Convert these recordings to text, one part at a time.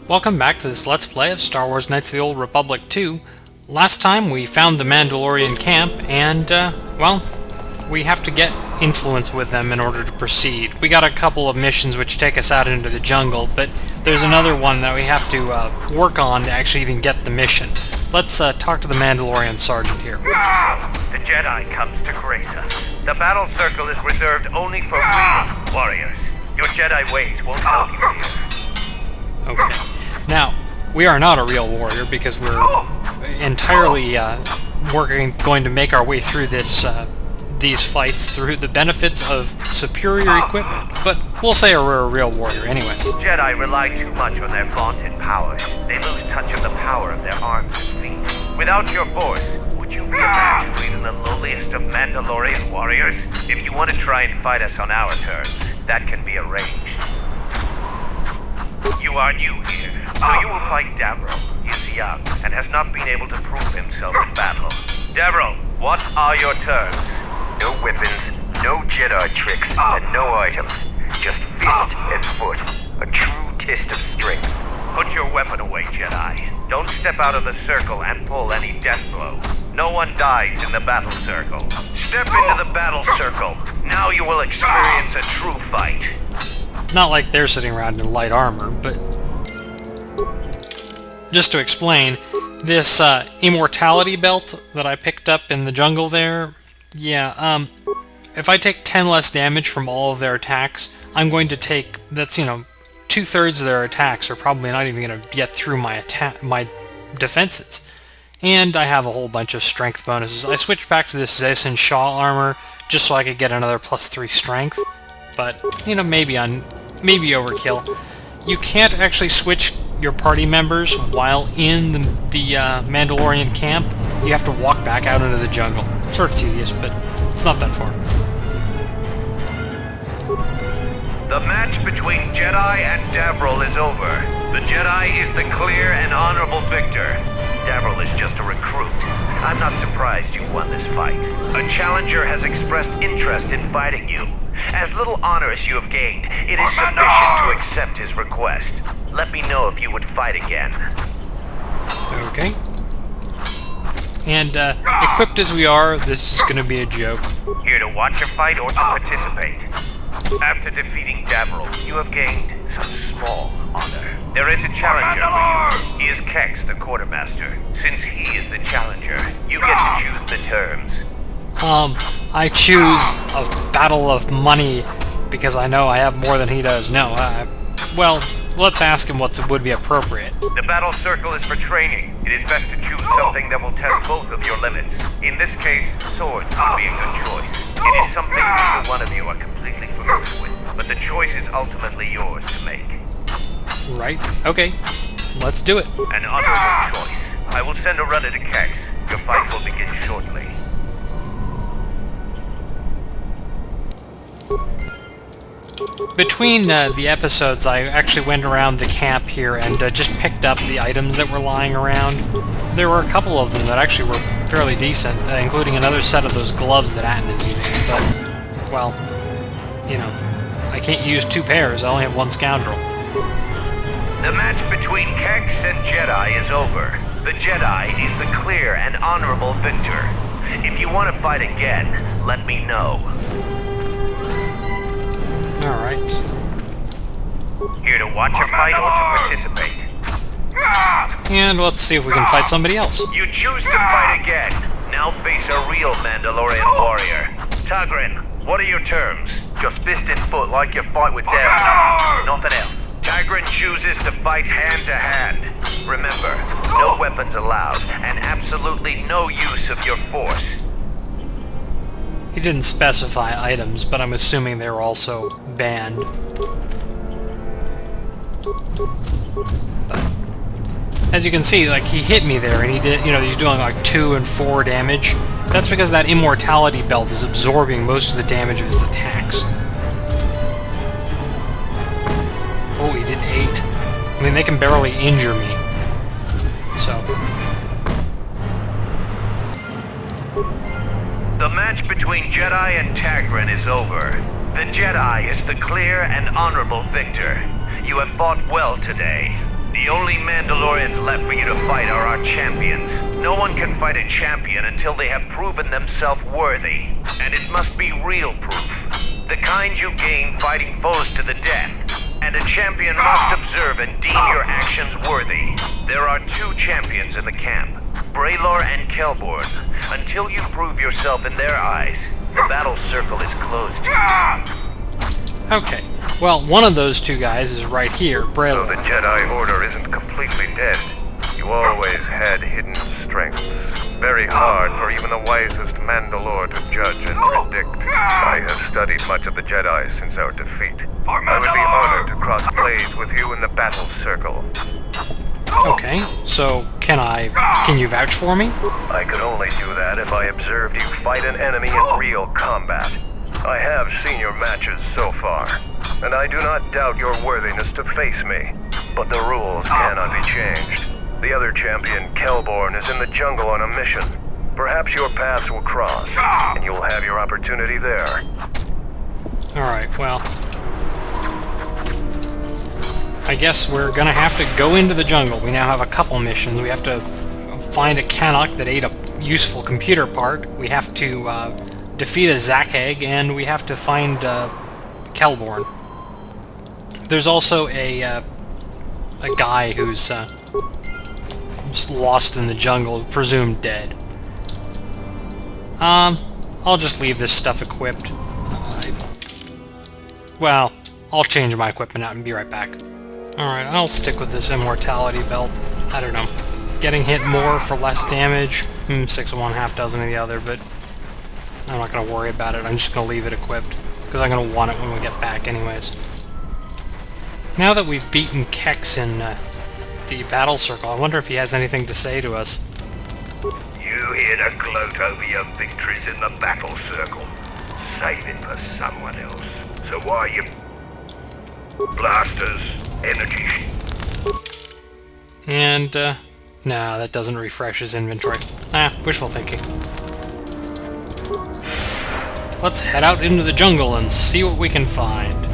Welcome back to this Let's Play of Star Wars Knights of the Old Republic 2. Last time we found the Mandalorian camp, and, well, we have to get influence with them in order to proceed. We got a couple of missions which take us out into the jungle, but there's another one that we have to work on to actually even get the mission. Let's talk to the Mandalorian sergeant here. The Jedi comes to grace us. The battle circle is reserved only for real warriors. Your Jedi ways won't help you here. Okay. Now, we are not a real warrior because we're entirely going to make our way through these fights through the benefits of superior equipment. But we'll say we're a real warrior anyways. Jedi rely too much on their vaunted powers. They lose touch of the power of their arms and feet. Without your force, would you be a match for even the lowliest of Mandalorian warriors? If you want to try and fight us on our terms, that can be arranged. You are new here, so you will fight Davro. He is young, and has not been able to prove himself in battle. Davro, what are your terms? No weapons, no Jedi tricks, and no items. Just fist and foot. A true test of strength. Put your weapon away, Jedi. Don't step out of the circle and pull any death blow. No one dies in the battle circle. Step into the battle circle. Now you will experience a true fight. Not like they're sitting around in light armor, but just to explain, this immortality belt that I picked up in the jungle there, yeah, if I take 10 less damage from all of their attacks, I'm going to take, that's, you know, 2/3 of their attacks are probably not even going to get through my defenses. And I have a whole bunch of strength bonuses. I switched back to this Zayas and Shaw armor just so I could get another +3 strength, but, you know, maybe overkill. You can't actually switch your party members while in the Mandalorian camp. You have to walk back out into the jungle. Sort of tedious, but it's not that far. The match between Jedi and Davril is over. The Jedi is the clear and honorable victor. Davril is just a recruit. I'm not surprised you won this fight. A challenger has expressed interest in fighting you. As little honor as you have gained, it is sufficient to accept his request. Let me know if you would fight again. Okay. And, equipped as we are, this is gonna be a joke. Here to watch a fight or to participate? After defeating Davril, you have gained some small honor. There is a challenger for you. He is Kex, the quartermaster. Since he is the challenger, you get to choose the terms. I choose a battle of money because I know I have more than he does. No, well, let's ask him what would be appropriate. The battle circle is for training. It is best to choose something that will test both of your limits. In this case, swords would be a good choice. It is something neither one of you are completely familiar with, but the choice is ultimately yours to make. Right, okay. Let's do it. An honorable choice. I will send a runner to Kex. Your fight will begin shortly. Between the episodes, I actually went around the camp here and just picked up the items that were lying around. There were a couple of them that actually were fairly decent, including another set of those gloves that Atten is using, but, well, you know, I can't use 2 pairs, I only have 1 scoundrel. The match between Kex and Jedi is over. The Jedi is the clear and honorable victor. If you want to fight again, let me know. Alright. Here to watch a fight or to participate? And let's see if we can fight somebody else. You choose to fight again. Now face a real Mandalorian warrior. Tagrin, what are your terms? Just fist and foot like you fight with Davro. Nothing else. Tagrin chooses to fight hand to hand. Remember, no weapons allowed, and absolutely no use of your force. He didn't specify items, but I'm assuming they're also banned. But, as you can see, like, he hit me there, and he did, you know, he's doing like 2 and 4 damage. That's because that immortality belt is absorbing most of the damage of his attacks. Oh, he did 8. I mean, they can barely injure me. So... The match between Jedi and Tagrin is over. The Jedi is the clear and honorable victor. You have fought well today. The The only Mandalorians left for you to fight are our champions. No one can fight a champion until they have proven themselves worthy. And it must be real proof. The kind you gain fighting foes to the death. And a champion must observe and deem your actions worthy. There are two champions in the camp, Braylor and Kelborn. Until you prove yourself in their eyes, the battle circle is closed to you. Okay. Well, one of those two guys is right here, So Braylor. the Jedi Order isn't completely dead. You always had hidden strengths. Very hard for even the wisest Mandalore to judge and predict. I have studied much of the Jedi since our defeat. I would be honored to cross blades with you in the battle circle. Okay, so can you vouch for me? I could only do that if I observed you fight an enemy in real combat. I have seen your matches so far, and I do not doubt your worthiness to face me. But the rules cannot be changed. The other champion, Kelborn, is in the jungle on a mission. Perhaps your paths will cross, and you'll have your opportunity there. Alright, well, I guess we're gonna have to go into the jungle. We now have a couple missions. We have to find a Canuck that ate a useful computer part. We have to defeat a Zack Egg, and we have to find Kelborn. There's also a guy who's lost in the jungle, presumed dead. I'll just leave this stuff equipped. Well, I'll change my equipment out and be right back. Alright, I'll stick with this immortality belt. I don't know. Getting hit more for less damage. 6 of one, half dozen of the other, but I'm not going to worry about it. I'm just going to leave it equipped, because I'm going to want it when we get back anyways. Now that we've beaten Kex in the battle circle, I wonder if he has anything to say to us. You here to gloat over your victories in the battle circle. Save it for someone else. So why you... blasters, energy... And, nah, that doesn't refresh his inventory. Wishful thinking. Let's head out into the jungle and see what we can find.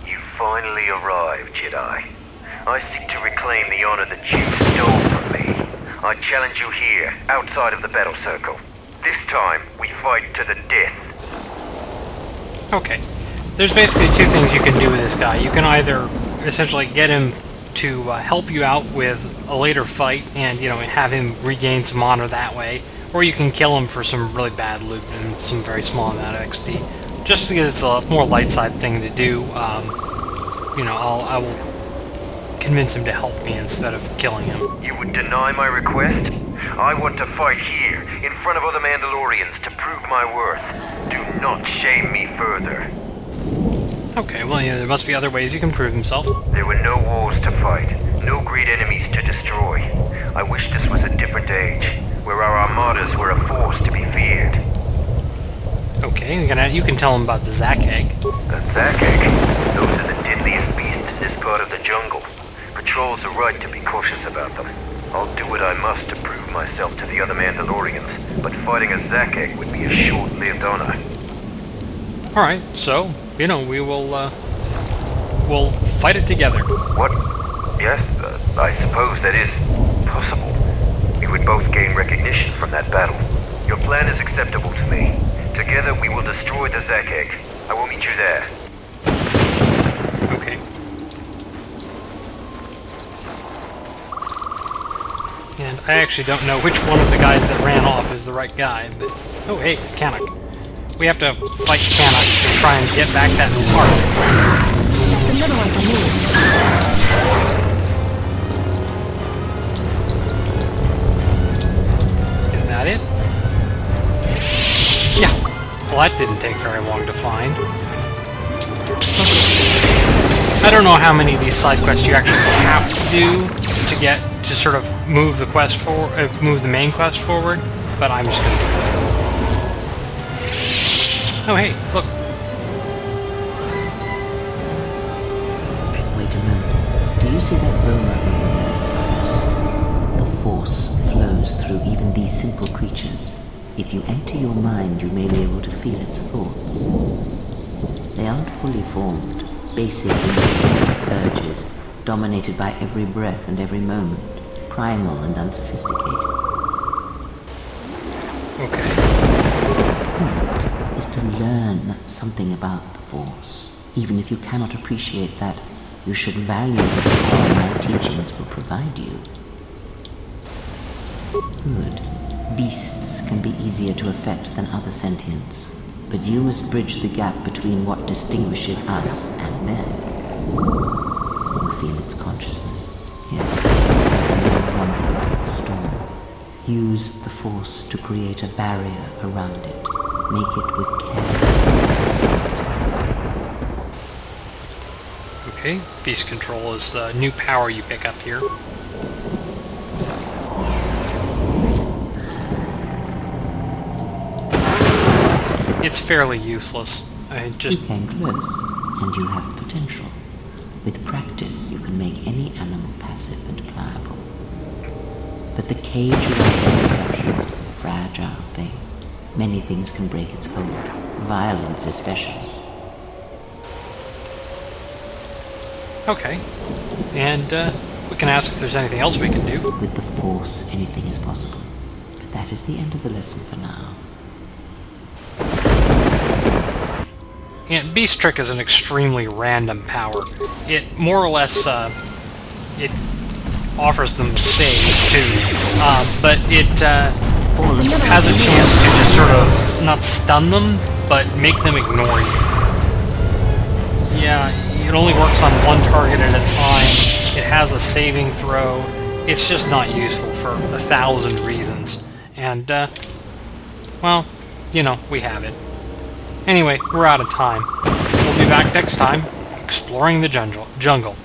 You finally arrived, Jedi. I seek to reclaim the honor that you stole from me. I challenge you here, outside of the battle circle. This time, we fight to the death. Okay. There's basically two things you can do with this guy. You can either essentially get him to help you out with a later fight and, you know, have him regain some honor that way, or you can kill him for some really bad loot and some very small amount of XP. Just because it's a more light side thing to do, you know, I will convince him to help me instead of killing him. You would deny my request? I want to fight here, in front of other Mandalorians, to prove my worth. Do not shame me further. Okay, well, yeah, there must be other ways he can prove himself. There were no wars to fight, no great enemies to destroy. I wish this was a different age, where our armadas were a force to be feared. Okay, you can tell him about the Zack Egg. The Zack Egg? Those are the deadliest beasts in this part of the jungle. Patrols are right to be cautious about them. I'll do what I must to prove myself to the other Mandalorians, but fighting a Zack Egg would be a short-lived honor. Alright, so, you know, we'll fight it together. What? Yes, I suppose that is possible. We would both gain recognition from that battle. Your plan is acceptable to me. Together we will destroy the Zack Egg. I will meet you there. Okay. And I actually don't know which one of the guys that ran off is the right guy, but... Oh, hey, Canuck. We have to fight Canucks to try and get back that part. That's another one for me. Is that it? Yeah. Well, that didn't take very long to find. I don't know how many of these side quests you actually have to do to sort of move the quest forward, move the main quest forward, but I'm just gonna do it. Oh, hey, look. Wait a moment. Do you see that roller over there? The Force flows through even these simple creatures. If you empty your mind, you may be able to feel its thoughts. They aren't fully formed. Basic instincts, urges, dominated by every breath and every moment. Primal and unsophisticated. Okay. The point is to learn something about the Force. Even if you cannot appreciate that, you should value the power my teachings will provide you. Good. Beasts can be easier to affect than other sentients, but you must bridge the gap between what distinguishes us and them. You feel its consciousness, yes, like a low rumble before the storm. Use the Force to create a barrier around it. Make it with care and sight. Okay, Beast Control is the new power you pick up here. It's fairly useless. I just... You came close, and you have potential. With practice, you can make any animal passive and pliable. But the cage around their perceptions is a fragile thing. Many things can break its hold, violence especially. Okay. And, we can ask if there's anything else we can do. With the Force, anything is possible. But that is the end of the lesson for now. And Beast Trick is an extremely random power. It more or less, it offers them save, too. But it, has a chance to just sort of, not stun them, but make them ignore you. Yeah, it only works on one target at a time. It has a saving throw. It's just not useful for 1,000 reasons. And, well, you know, we have it. Anyway, we're out of time. We'll be back next time, exploring the jungle.